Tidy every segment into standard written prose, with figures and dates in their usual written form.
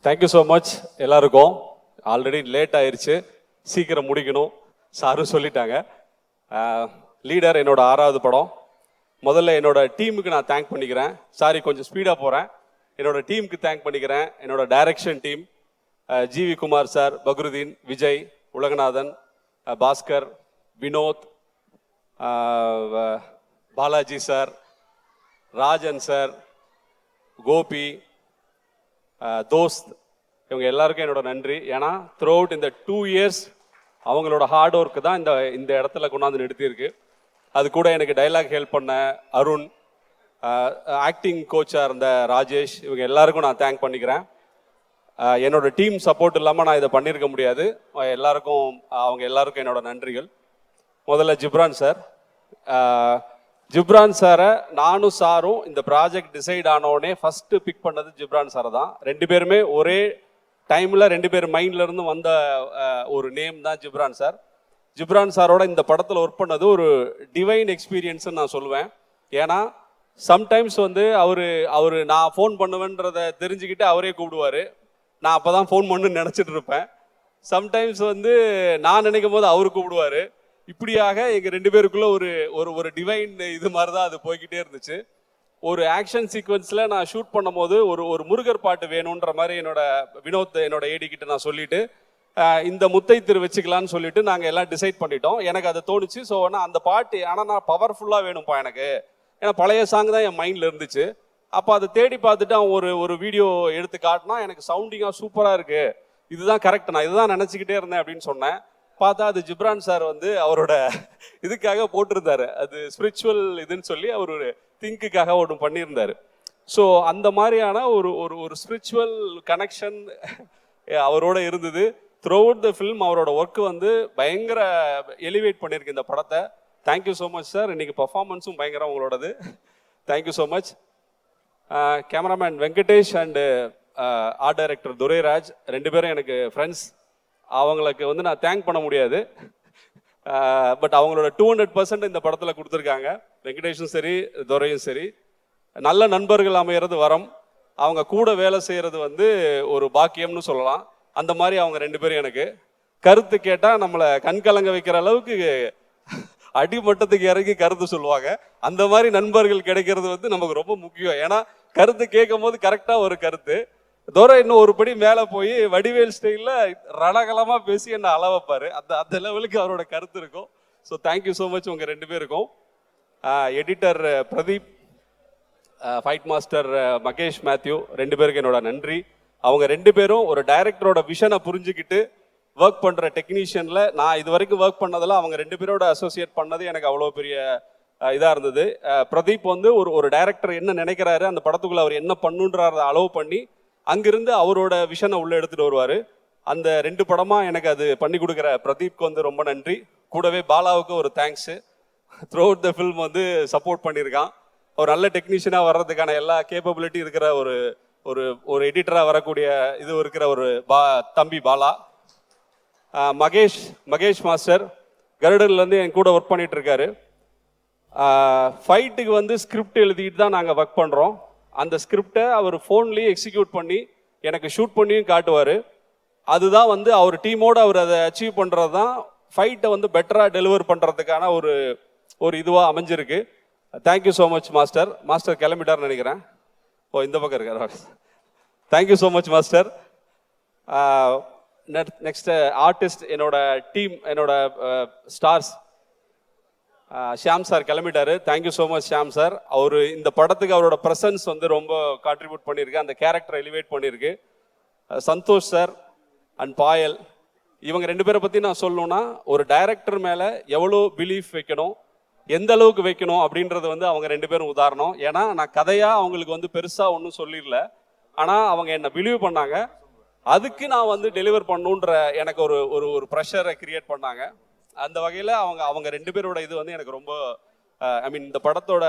Thank you so much எல்லாருக்கும். Already late ஆயிடுச்சு, சீக்கிரம் முடிக்கணும் சாரும் சொல்லிட்டாங்க. லீடர் என்னோட 6வது படம். முதல்ல என்னோட டீமுக்கு நான் தேங்க் பண்ணிக்கிறேன். சாரி கொஞ்சம் ஸ்பீடாக போகிறேன். என்னோட டீமுக்கு தேங்க் பண்ணிக்கிறேன். என்னோட direction team GV Kumar sir, Fakhruddin, Vijay, Ulaganathan, Baskar, Vinoth, Balaji sir, Rajan sir, Gopi, தோஸ்த், இவங்க எல்லாருக்கும் என்னோட நன்றி. ஏன்னா த்ரூ அவுட் இந்த 2 இயர்ஸ் அவங்களோட ஹார்ட் ஒர்க்கு தான் இந்த இடத்துல கொண்டாந்து நிறுத்தியிருக்கு. அது கூட எனக்கு டைலாக் ஹெல்ப் பண்ண அருண், ஆக்டிங் கோச்சாக இருந்த ராஜேஷ், இவங்க எல்லாருக்கும் நான் தேங்க் பண்ணிக்கிறேன். என்னோட டீம் சப்போர்ட் இல்லாமல் நான் இதை பண்ணியிருக்க முடியாது. அவங்க எல்லாருக்கும் என்னோட நன்றிகள். முதல்ல ஜிப்ரான் சார். ஜிப்ரான் சாரை நானும் சாரும் இந்த ப்ராஜெக்ட் டிசைட் ஆனோடனே ஃபஸ்ட்டு பிக் பண்ணது ஜிப்ரான் சாரை தான். 2 பேருமே ஒரே டைமில் 2 பேர் மைண்ட்லேருந்து வந்த ஒரு நேம் தான் ஜிப்ரான் சார். ஜிப்ரான் சாரோட இந்த படத்தில் ஒர்க் பண்ணது ஒரு டிவைன் எக்ஸ்பீரியன்ஸ்ன்னு நான் சொல்லுவேன். ஏன்னா சம்டைம்ஸ் அவர் நான் ஃபோன் பண்ணுவேன்றதை தெரிஞ்சுக்கிட்டு அவரே கூப்பிடுவார். நான் அப்போ தான் ஃபோன் பண்ணுன்னு நினச்சிட்டு இருப்பேன். சம்டைம்ஸ் நான் நினைக்கும் போது அவர் கூப்பிடுவார். இப்படியாக எங்கள் 2 பேருக்குள்ள ஒரு டிவைன் இது மாதிரி தான் அது போய்கிட்டே இருந்துச்சு. ஒரு ஆக்ஷன் சீக்வன்ஸில் நான் ஷூட் பண்ணும் போது ஒரு முருகர் பாட்டு வேணுன்ற மாதிரி வினோத் என்னோட ஏடி கிட்ட நான் சொல்லிட்டு இந்த முத்தை திரு வச்சுக்கலான்னு சொல்லிட்டு நாங்கள் எல்லாம் டிசைட் பண்ணிட்டோம். எனக்கு அது தோணுச்சு. ஸோ ஆனால் அந்த பாட்டு ஆனால் நான் பவர்ஃபுல்லாக வேணும்ப்பா எனக்கு, ஏன்னா பழைய சாங் தான் என் மைண்டில் இருந்துச்சு. அப்போ அதை தேடி பார்த்துட்டு அவன் ஒரு வீடியோ எடுத்து காட்டினா எனக்கு சவுண்டிங்காக சூப்பராக இருக்குது, இதுதான் கரெக்ட், நான் இதுதான் நினச்சிக்கிட்டே இருந்தேன் அப்படின்னு சொன்னேன். பார்த்தா அது ஜிப்ரான் சார் அவரோட இதுக்காக போட்டிருந்தாரு. அது ஸ்பிரிச்சுவல் இதுன்னு சொல்லி அவர் ஒரு திங்குக்காக ஒன்று பண்ணியிருந்தார். ஸோ அந்த மாதிரியான ஒரு ஸ்பிரிச்சுவல் கனெக்ஷன் அவரோட இருந்தது. த்ரூ அவுட் த ஃபில்ம் அவரோட ஒர்க்கு பயங்கர எலிவேட் பண்ணியிருக்கு இந்த படத்தை. Thank you so much sir. இன்னைக்கு பர்ஃபார்மன்ஸும் பயங்கரம் உங்களோடது. Thank you so much. Cameraman Venkatesh and art director Durairaj 2 பேரும் எனக்கு ஃப்ரெண்ட்ஸ். அவங்களுக்கு நான் தேங்க் பண்ண முடியாது. பட் அவங்களோட 200% இந்த படத்தில் கொடுத்துருக்காங்க. வெங்கடேஷும் சரி, துரையும் சரி. நல்ல நண்பர்கள் அமைகிறது வரம். அவங்க கூட வேலை செய்கிறது ஒரு பாக்கியம்னு சொல்லலாம். அந்த மாதிரி அவங்க 2 பேரும் எனக்கு கருத்து கேட்டால் நம்மளை கண்கலங்க வைக்கிற அளவுக்கு அடிமட்டத்துக்கு இறங்கி கருத்து சொல்லுவாங்க. அந்த மாதிரி நண்பர்கள் கிடைக்கிறது நமக்கு ரொம்ப முக்கியம். ஏன்னா கருத்து கேட்கும் போது கரெக்டாக ஒரு கருத்து. தோரை இன்னும் ஒரு படி மேலே போய் வடிவேல் ஸ்டைலில் ரணகலமாக பேசி என்னை அளவைப்பார். அந்த லெவலுக்கு அவரோட கருத்து இருக்கும். ஸோ தேங்க்யூ ஸோ மச் உங்கள் 2 பேருக்கும். Editor Pradeep, fight master Mahesh Mathew, 2 பேருக்கு என்னோட நன்றி. அவங்க 2 பேரும் ஒரு டைரக்டரோட விஷனை புரிஞ்சுக்கிட்டு ஒர்க் பண்ணுற டெக்னீஷியனில் நான் இது வரைக்கும் ஒர்க் பண்ணதில் அவங்க 2 பேரோட அசோசியேட் பண்ணது எனக்கு அவ்வளோ பெரிய இதாக இருந்தது. பிரதீப் ஒரு டைரக்டர் என்ன நினைக்கிறாரு, அந்த படத்துக்குள்ள அவர் என்ன பண்ணுன்றத அலோவ் பண்ணி அங்கிருந்து அவரோட விஷனை உள்ளே எடுத்துகிட்டு வருவார். அந்த 2 படமாக எனக்கு அது பண்ணி கொடுக்குற பிரதீப்க்கு ரொம்ப நன்றி. கூடவே பாலாவுக்கு ஒரு thanks. Through out the film support பண்ணியிருக்கான். ஒரு நல்ல டெக்னீஷியனாக வர்றதுக்கான எல்லா கேப்பபிலிட்டி இருக்கிற ஒரு எடிட்டராக வரக்கூடிய இது இருக்கிற ஒரு தம்பி பாலா. மகேஷ் மாஸ்டர் கருடர்லேருந்து என் கூட ஒர்க் பண்ணிட்டு இருக்காரு. ஃபைட்டுக்கு ஸ்கிரிப்ட் எழுதிட்டு தான் நாங்கள் ஒர்க் பண்ணுறோம். அந்த ஸ்கிரிப்டை அவர் ஃபோன்லேயே எக்ஸிக்யூட் பண்ணி எனக்கு ஷூட் பண்ணியும் காட்டுவார். அதுதான் அவர் டீமோடு அவர் அதை அச்சீவ் பண்ணுறது தான் ஃபைட்டை பெட்டராக டெலிவர் பண்ணுறதுக்கான ஒரு இதுவாக அமைஞ்சிருக்கு. Thank you so much master. Master கிளம்பிட்டார்னு நினைக்கிறேன். இந்த பக்கம் இருக்கார். Thank you so much master. Next artist, என்னோட டீம், என்னோட ஸ்டார்ஸ். ஷியாம் சார் கிளம்பிட்டாரு. Thank you so much Shyam sir. அவர் இந்த படத்துக்கு அவரோட ப்ரெசன்ஸ் ரொம்ப கான்ட்ரிபியூட் பண்ணியிருக்கு, அந்த கேரக்டரை எலிவேட் பண்ணியிருக்கு. சந்தோஷ் சார் அண்ட் பாயல், இவங்க 2 பேரை பற்றி நான் சொல்லணும்னா ஒரு டைரக்டர் மேலே எவ்வளோ பிலீஃப் வைக்கணும், எந்த அளவுக்கு வைக்கணும் அப்படின்றது அவங்க 2 பேரும் உதாரணம். ஏன்னா நான் கதையாக அவங்களுக்கு பெருசாக ஒன்றும் சொல்லிடல, ஆனால் அவங்க என்னை பிலீவ் பண்ணாங்க. அதுக்கு நான் டெலிவர் பண்ணணுன்ற எனக்கு ஒரு ப்ரெஷரை கிரியேட் பண்ணாங்க. அந்த வகையில் அவங்க 2 பேரோட இது எனக்கு ரொம்ப இந்த படத்தோட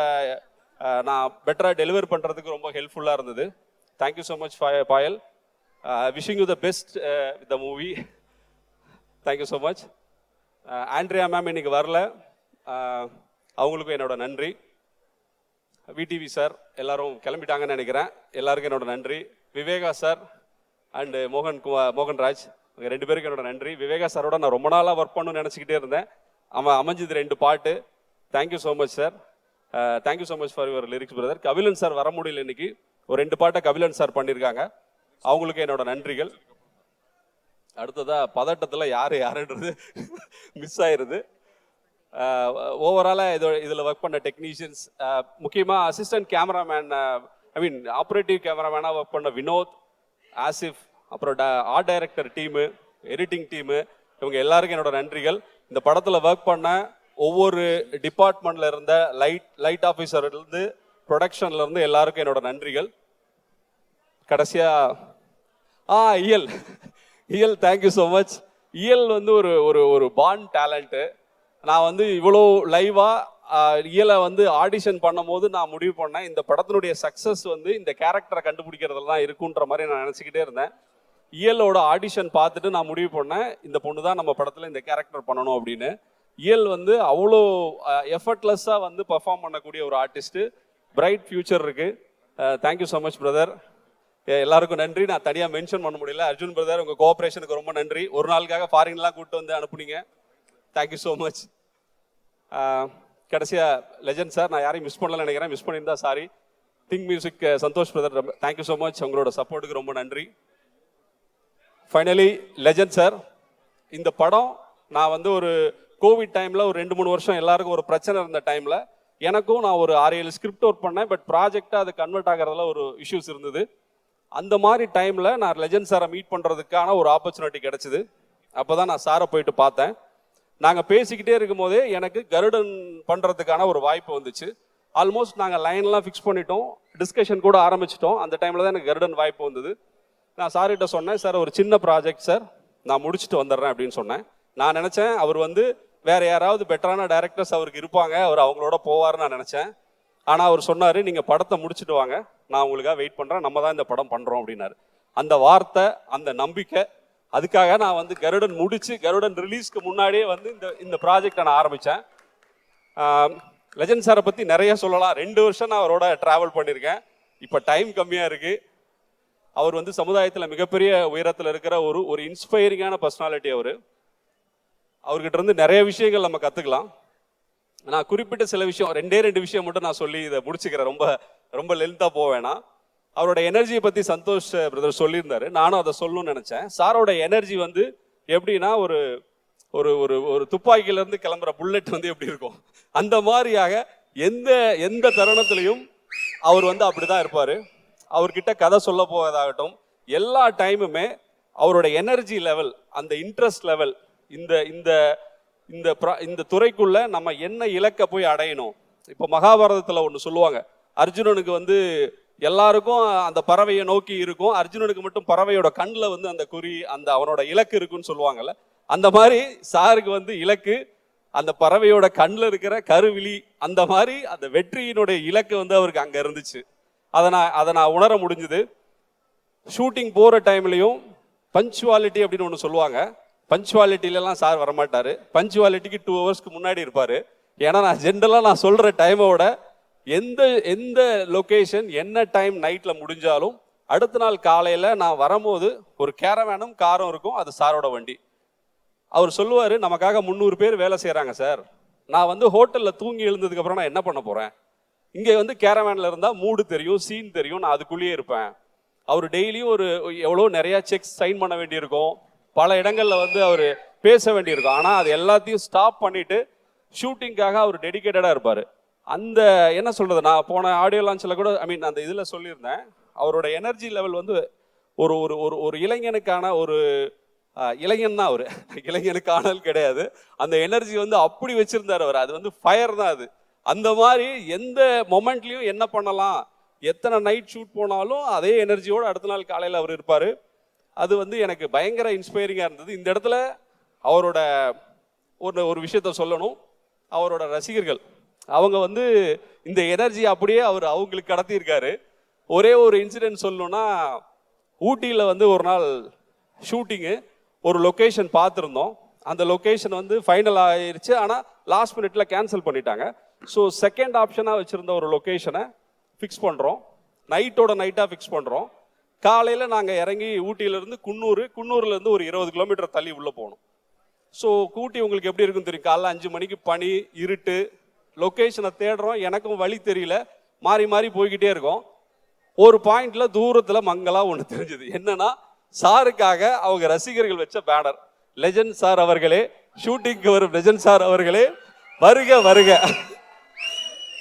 நான் பெட்டராக டெலிவர் பண்ணுறதுக்கு ரொம்ப ஹெல்ப்ஃபுல்லாக இருந்தது. Thank you so much Payal. Wishing you the best with the movie. Thank you so much. Andrea ma'am இன்னைக்கு வரல, அவங்களுக்கும் என்னோட நன்றி. விடிவி சார் எல்லாரும் கிளம்பிட்டாங்கன்னு நினைக்கிறேன். எல்லாருக்கும் என்னோட நன்றி. விவேகா சார் அண்டு மோகன்ராஜ், இவங்க 2 பேருக்கு என்னோட நன்றி. விவேகா சாரோட நான் ரொம்ப நாளாக ஒர்க் பண்ணணும்னு நினச்சிக்கிட்டே இருந்தேன். அமைஞ்சது 2 பாட்டு. Thank you so much sir. Thank you so much for your lyrics brother. Kabilan sir வர முடியல இன்னைக்கு. ஒரு 2 பாட்டை கபிலன் சார் பண்ணியிருக்காங்க. அவங்களுக்கு என்னோட நன்றிகள். அடுத்ததா பதட்டத்தில் யாருன்றது மிஸ் ஆயிருது. ஓவராலாக இதில் ஒர்க் பண்ண டெக்னீஷியன்ஸ், முக்கியமாக அசிஸ்டன்ட் கேமராமேன், ஆப்ரேட்டிவ் கேமராமேனாக ஒர்க் பண்ண வினோத், ஆசிஃப், அப்புறம் art director team, editing team, இவங்க எல்லாருக்கும் என்னோட நன்றிகள். இந்த படத்தில் ஒர்க் பண்ண ஒவ்வொரு டிபார்ட்மெண்ட்ல இருந்த லைட் ஆஃபீஸர்லேருந்து ப்ரொடக்ஷன்லேருந்து எல்லாருக்கும் என்னோட நன்றிகள். கடைசியாக இயல் தேங்க்யூ ஸோ மச். இயல் வந்து ஒரு பான் டேலண்ட்டு. நான் இவ்வளோ லைவாக இயலை ஆடிஷன் பண்ணும் போது நான் முடிவு பண்ணேன், இந்த படத்தினுடைய சக்ஸஸ் இந்த கேரக்டரை கண்டுபிடிக்கிறதுல தான் இருக்குன்ற மாதிரி நான் நினச்சிக்கிட்டே இருந்தேன். இயலோட ஆடிஷன் பார்த்துட்டு நான் முடிவு பண்ணேன், இந்த பொண்ணு தான் நம்ம படத்தில் இந்த கேரக்டர் பண்ணணும் அப்படின்னு. இயல் அவ்வளோ எஃபர்ட்லெஸ்ஸாக பர்ஃபார்ம் பண்ணக்கூடிய ஒரு ஆர்டிஸ்ட்டு. பிரைட் ஃபியூச்சர் இருக்குது. Thank you so much brother. எல்லாருக்கும் நன்றி. நான் தனியாக மென்ஷன் பண்ண முடியல. அர்ஜுன் பிரதர், உங்கள் கோஆப்ரேஷனுக்கு ரொம்ப நன்றி. ஒரு நாளுக்காக ஃபாரின்லாம் கூப்பிட்டு அனுப்புனீங்க. Thank you so much. கடைசியாக லெஜண்ட் சார், நான் யாரையும் மிஸ் பண்ணலன்னு நினைக்கிறேன். மிஸ் பண்ணியிருந்தா sorry. Think music Santhosh brother, thank you so much. உங்களோட சப்போர்ட்டுக்கு ரொம்ப நன்றி. ஃபைனலி லெஜண்ட் சார், இந்த படம் நான் ஒரு கோவிட் டைமில் ஒரு 2-3 வருஷம் எல்லாருக்கும் ஒரு பிரச்சனை இருந்த டைமில் எனக்கும் நான் ஒரு 6-7 ஸ்கிரிப்ட் ஒர்க் பண்ணேன். பட் ப்ராஜெக்டாக அது கன்வெர்ட் ஆகிறதுல ஒரு இஷ்யூஸ் இருந்தது. அந்த மாதிரி டைமில் நான் லெஜண்ட் சாரை மீட் பண்ணுறதுக்கான ஒரு ஆப்பர்ச்சுனிட்டி கிடச்சிது. அப்போ தான் நான் சாரை போயிட்டு பார்த்தேன். நாங்கள் பேசிக்கிட்டே இருக்கும் போதே எனக்கு கருடன் பண்ணுறதுக்கான ஒரு வாய்ப்பு வந்துச்சு. ஆல்மோஸ்ட் நாங்கள் லைன்லாம் ஃபிக்ஸ் பண்ணிட்டோம், டிஸ்கஷன் கூட ஆரம்பிச்சிட்டோம். அந்த டைமில் தான் எனக்கு கருடன் வாய்ப்பு வந்தது. நான் சார்கிட்ட சொன்னேன், சார் ஒரு சின்ன ப்ராஜெக்ட் சார், நான் முடிச்சுட்டு வந்துடுறேன் அப்படின்னு சொன்னேன். நான் நினச்சேன் அவர் வேறு யாராவது பெட்டரான டைரக்டர்ஸ் அவருக்கு இருப்பாங்க, அவர் அவங்களோட போவார்னு நான் நினச்சேன். ஆனால் அவர் சொன்னார், நீங்கள் படத்தை முடிச்சுட்டு வாங்க, நான் உங்களுக்காக வெயிட் பண்ணுறேன், நம்ம தான் இந்த படம் பண்ணுறோம் அப்படின்னாரு. அந்த வார்த்தை, அந்த நம்பிக்கை, அதுக்காக நான் கருடன் முடிச்சு கருடன் ரிலீஸ்க்கு முன்னாடியே இந்த ப்ராஜெக்டை நான் ஆரம்பித்தேன். லெஜண்ட் சாரை பற்றி நிறைய சொல்லலாம். 2 வருஷம் நான் அவரோட ட்ராவல் பண்ணியிருக்கேன். இப்போ டைம் கம்மியாக இருக்குது. அவர் சமுதாயத்தில் மிகப்பெரிய உயரத்தில் இருக்கிற ஒரு இன்ஸ்பைரிங்கான பர்சனாலிட்டி. அவர்கிட்ட இருந்து நிறைய விஷயங்கள் நம்ம கற்றுக்கலாம். நான் குறிப்பிட்ட சில விஷயம், 2 விஷயம் மட்டும் நான் சொல்லி இதை முடிச்சுக்கிறேன். ரொம்ப லென்த்தாக போவேனா. அவரோட எனர்ஜியை பற்றி சந்தோஷ் பிரதர் சொல்லியிருந்தாரு, நானும் அதை சொல்லணும்னு நினச்சேன். சாரோட எனர்ஜி எப்படின்னா ஒரு ஒரு ஒரு துப்பாக்கியிலேருந்து கிளம்புற புல்லட் எப்படி இருக்கும், அந்த மாதிரியாக எந்த தருணத்திலையும் அவர் அப்படி தான் இருப்பார். அவர்கிட்ட கதை சொல்ல போவதாகட்டும், எல்லா டைமுமே அவரோட எனர்ஜி லெவல், அந்த இன்ட்ரெஸ்ட் லெவல், இந்த துறைக்குள்ள நம்ம என்ன இலக்க போய் அடையணும். இப்போ மகாபாரதத்தில் ஒன்று சொல்லுவாங்க, அர்ஜுனனுக்கு எல்லாருக்கும் அந்த பறவையை நோக்கி இருக்கும், அர்ஜுனனுக்கு மட்டும் பறவையோட கண்ணில் அந்த குறி, அந்த அவனோட இலக்கு இருக்குன்னு சொல்லுவாங்கல்ல. அந்த மாதிரி சாருக்கு இலக்கு அந்த பறவையோட கண்ணில் இருக்கிற கருவிழி, அந்த மாதிரி அந்த வெற்றியினுடைய இலக்கு அவருக்கு அங்கே இருந்துச்சு. அதை நான் உணர முடிஞ்சுது. ஷூட்டிங் போகிற டைம்லையும் பஞ்சுவாலிட்டி அப்படின்னு ஒன்று சொல்லுவாங்க. பஞ்சுவாலிட்டிலலாம் சார் வரமாட்டார். பஞ்சுவாலிட்டிக்கு 2 ஹவர்ஸ்க்கு முன்னாடி இருப்பார். ஏன்னா நான் ஜென்ரலாக நான் சொல்கிற டைமோட எந்த லொக்கேஷன் என்ன டைம் நைட்டில் முடிஞ்சாலும் அடுத்த நாள் காலையில் நான் வரும்போது ஒரு கேரவேனும் காரும் இருக்கும், அது சாரோட வண்டி. அவர் சொல்லுவார், நமக்காக 300 பேர் வேலை செய்கிறாங்க சார், நான் ஹோட்டலில் தூங்கி எழுந்ததுக்கப்புறம் நான் என்ன பண்ண போகிறேன், இங்கே கேரவேனில் இருந்தால் மூடு தெரியும், சீன் தெரியும், நான் அதுக்குள்ளேயே இருப்பேன். அவர் டெய்லியும் எவ்வளோ நிறையா செக்ஸ் சைன் பண்ண வேண்டியிருக்கும், பல இடங்களில் அவர் பேச வேண்டியிருக்கும். ஆனால் அது எல்லாத்தையும் ஸ்டாப் பண்ணிவிட்டு ஷூட்டிங்காக அவர் டெடிக்கேட்டடாக இருப்பார். அந்த என்ன சொல்கிறது, நான் போன ஆடியோ லான்ச்சில் கூட அந்த இதில் சொல்லியிருந்தேன், அவரோட எனர்ஜி லெவல் ஒரு ஒரு ஒரு இளைஞனுக்கான ஒரு இளைஞன் தான் அவர், இளைஞனுக்கானல் கிடையாது. அந்த எனர்ஜி அப்படி வச்சுருந்தார் அவர். அது ஃபயர் தான் அது. அந்த மாதிரி எந்த மொமெண்ட்லையும் என்ன பண்ணலாம், எத்தனை நைட் ஷூட் போனாலும் அதே எனர்ஜியோடு அடுத்த நாள் காலையில் அவர் இருப்பார். அது எனக்கு பயங்கர இன்ஸ்பைரிங்காக இருந்தது. இந்த இடத்துல அவரோட ஒரு விஷயத்த சொல்லணும். அவரோட ரசிகர்கள் அவங்க இந்த எனர்ஜி அப்படியே அவங்களுக்கு கடத்தியிருக்காரு. ஒரே ஒரு இன்சிடென்ட் சொல்லணும்னா, ஊட்டியில் ஒரு நாள் ஷூட்டிங்கு, ஒரு லொக்கேஷன் பார்த்துருந்தோம். அந்த லொக்கேஷன் ஃபைனல் ஆயிடுச்சு, ஆனால் லாஸ்ட் மினிட்ல கேன்சல் பண்ணிட்டாங்க. ஸோ செகண்ட் ஆப்ஷனாக வச்சுருந்த ஒரு லொக்கேஷனை ஃபிக்ஸ் பண்ணுறோம், நைட்டோட நைட்டாக ஃபிக்ஸ் பண்ணுறோம். காலையில் நாங்கள் இறங்கி ஊட்டியிலேருந்து குன்னூர்லேருந்து ஒரு 20 கிலோமீட்டர் தள்ளி உள்ளே போகணும். ஸோ ஊட்டி உங்களுக்கு எப்படி இருக்குன்னு தெரியும். காலைல 5 மணிக்கு பனி, இருட்டு, லொக்கேஷனை தேடுறோம், எனக்கும் வழி தெரியல, மாறி மாறி போய்கிட்டே இருக்கோம். ஒரு பாயிண்ட்ல தூரத்தில் மங்களா ஒன்று தெரிஞ்சுது. என்னன்னா, சாருக்காக அவங்க ரசிகர்கள் வச்ச பேனர், லெஜண்ட் சார் அவர்களே, ஷூட்டிங்க்கு வரும் லெஜண்ட் சார் அவர்களே, வருக வருக.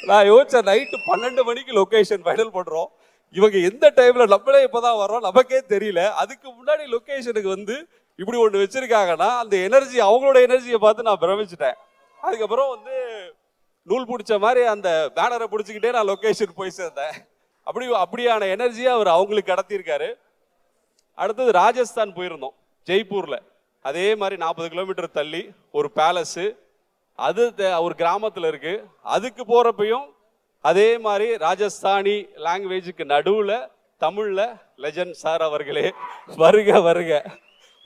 நான் யோசிச்ச நைட்டு 12 மணிக்கு லொக்கேஷன் ஃபைனல் பண்றோம். இவங்க எந்த டைம்ல, நம்மளே இப்பதான் வரோம், நமக்கே தெரியல. அதுக்கு முன்னாடி லொக்கேஷனுக்கு வந்து இப்படி ஒன்று வச்சிருக்காங்கன்னா அந்த எனர்ஜி, அவங்களோட எனர்ஜியை பார்த்து நான் பிரமிச்சிட்டேன். அதுக்கப்புறம் வந்து நூல் பிடிச்ச மாதிரி அந்த பேனரை பிடிச்சிக்கிட்டே நான் லொக்கேஷன் போய் சேர்ந்தேன். அப்படியான எனர்ஜியை அவர் அவங்களுக்கு கடத்தியிருக்காரு. அடுத்தது ராஜஸ்தான் போயிருந்தோம், ஜெய்ப்பூர்ல. அதே மாதிரி 40 கிலோமீட்டர் தள்ளி ஒரு பேலஸு, அது ஒரு கிராமத்தில் இருக்கு. அதுக்கு போறப்பையும் அதே மாதிரி ராஜஸ்தானி லாங்குவேஜுக்கு நடுவில் தமிழில் லெஜண்ட் சார் அவர்களே, வருக வருக.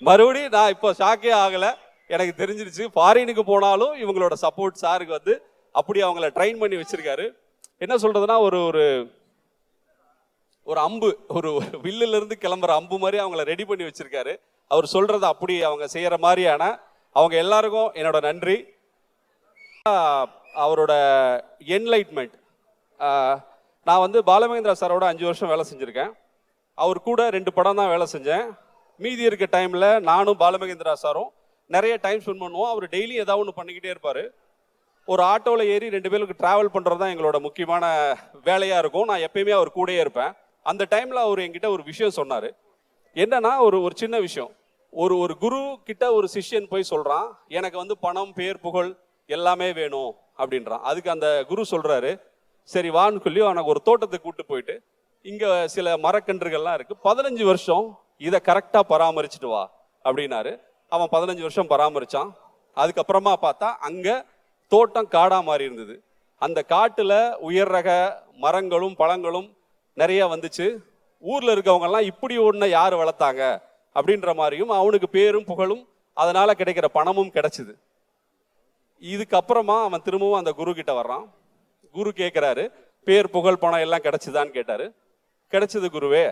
மறுபடியும் நான் இப்போ ஷாக்கே ஆகலை, எனக்கு தெரிஞ்சிருச்சு. ஃபாரினுக்கு போனாலும் இவங்களோட சப்போர்ட் சாருக்கு வந்து அப்படி அவங்கள ட்ரெயின் பண்ணி வச்சிருக்காரு. என்ன சொல்றதுன்னா, ஒரு ஒரு ஒரு அம்பு, ஒரு வில்லுல இருந்து கிளம்புற அம்பு மாதிரி அவங்கள ரெடி பண்ணி வச்சிருக்காரு. அவர் சொல்றதை அப்படி அவங்க செய்யற மாதிரியான அவங்க எல்லாருக்கும் என்னோட நன்றி. அவரோட என்லைட்மெண்ட், நான் வந்து பாலமகேந்திரா சாரோட 5 வருஷம் வேலை செஞ்சுருக்கேன். அவர் கூட 2 படம் தான் வேலை செஞ்சேன். மீதி இருக்க டைமில் நானும் பாலமகேந்திரா சாரும் நிறைய டைம் ஸ்பெண்ட் பண்ணுவோம். அவர் டெய்லி ஏதாவது ஒன்று பண்ணிக்கிட்டே இருப்பார். ஒரு ஆட்டோவில் ஏறி 2 பேருக்கு ட்ராவல் பண்ணுறது தான் எங்களோட முக்கியமான வேலையாக இருக்கும். நான் எப்பயுமே அவர் கூடயே இருப்பேன். அந்த டைமில் அவர் என்கிட்ட ஒரு விஷயம் சொன்னார். என்னன்னா, ஒரு சின்ன விஷயம். ஒரு குரு கிட்ட ஒரு சிஷ்யன் போய் சொல்கிறான், எனக்கு வந்து பணம், பேர், புகழ் எல்லாமே வேணும் அப்படின்றான். அதுக்கு அந்த குரு சொல்கிறாரு, சரி வான்னு சொல்லி அவனுக்கு ஒரு தோட்டத்துக்கு கூப்பிட்டு போயிட்டு, இங்கே சில மரக்கன்றுகள்லாம் இருக்குது, 15 வருஷம் இதை கரெக்டாக பராமரிச்சுட்டு வா அப்படின்னாரு. அவன் 15 வருஷம் பராமரித்தான். அதுக்கப்புறமா பார்த்தா அங்கே தோட்டம் காடாக மாறி இருந்தது. அந்த காட்டில் உயர் ரக மரங்களும் பழங்களும் நிறைய வந்துச்சு. ஊரில் இருக்கவங்கெல்லாம் இப்படி ஒன்றை யார் வளர்த்தாங்க அப்படின்ற மாதிரியும், அவனுக்கு பேரும் புகழும் அதனால கிடைக்கிற பணமும் கிடைச்சிது. இதுக்கப்புறமா அவன் திரும்பவும் அந்த குரு கிட்ட வர்றான். குரு கேட்குறாரு, பேர், புகழ், பணம் எல்லாம் கிடைச்சிதான்னு கேட்டாரு. கிடைச்சது குருவே,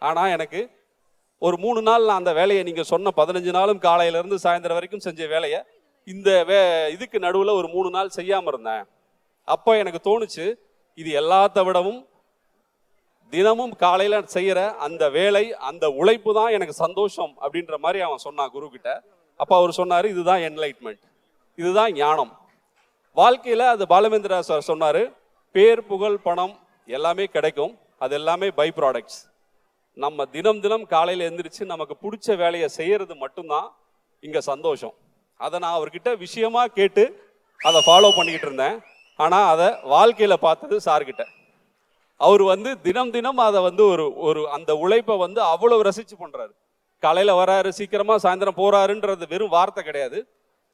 ஆனால் எனக்கு ஒரு 3 நாள் நான் அந்த வேலையை, நீங்கள் சொன்ன 15 நாளும் காலையிலேருந்து சாயந்தரம் வரைக்கும் செஞ்ச வேலையை இந்த இதுக்கு நடுவில் ஒரு 3 நாள் செய்யாமல் இருந்தேன். அப்போ எனக்கு தோணுச்சு, இது எல்லாத்த விடவும் தினமும் காலையில் செய்கிற அந்த வேலை, அந்த உழைப்பு தான் எனக்கு சந்தோஷம் அப்படின்ற மாதிரி அவன் சொன்னான் குரு கிட்ட. அப்போ அவர் சொன்னார், இதுதான் என்லைட்மெண்ட், இதுதான் ஞானம். வாழ்க்கையில் அது பாலமேந்திரா சார் சொன்னார், பேர், புகழ், பணம் எல்லாமே கிடைக்கும், அது எல்லாமே பை ப்ராடக்ட்ஸ். நம்ம தினம் தினம் காலையில் எழுந்திரிச்சு நமக்கு பிடிச்ச வேலையை செய்யறது மட்டும்தான் இங்கே சந்தோஷம். அதை நான் அவர்கிட்ட விஷயமா கேட்டு அதை ஃபாலோ பண்ணிக்கிட்டு இருந்தேன். ஆனால் அதை வாழ்க்கையில் பார்த்தது சார்கிட்ட. அவர் வந்து தினம் தினம் அதை வந்து ஒரு அந்த உழைப்பை வந்து அவ்வளவு ரசித்து பண்ணுறாரு. காலையில் வராரு, சீக்கிரமாக சாயந்தரம் போகிறாருன்றது வெறும் வார்த்தை கிடையாது.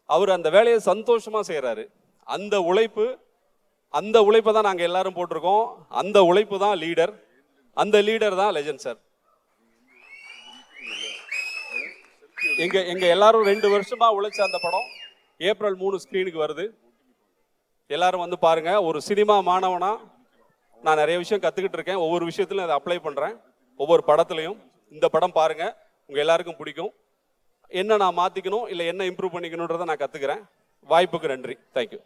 அவர் அந்த வேலையை சந்தோஷமாக செய்கிறாரு. அந்த உழைப்பை தான் நாங்கள் எல்லாரும் போட்டிருக்கோம். அந்த உழைப்பு தான் லீடர், அந்த லீடர் தான் லெஜண்ட் சார். எங்க எல்லாரும் 2 வருஷமா உழைச்ச அந்த படம் ஏப்ரல் 3 ஸ்கிரீனுக்கு வருது. எல்லாரும் வந்து பாருங்க. ஒரு சினிமா மாணவனா நான் நிறைய விஷயம் கத்துக்கிட்டு இருக்கேன். ஒவ்வொரு விஷயத்திலும் அதை அப்ளை பண்றேன். ஒவ்வொரு படத்துலையும் இந்த படம் பாருங்க, உங்க எல்லாருக்கும் பிடிக்கும். என்ன நான் மாத்திக்கணும், இல்லை என்ன இம்ப்ரூவ் பண்ணிக்கணுன்றதை நான் கத்துக்கிறேன். வாய்ப்புக்கு நன்றி. தேங்க்யூ.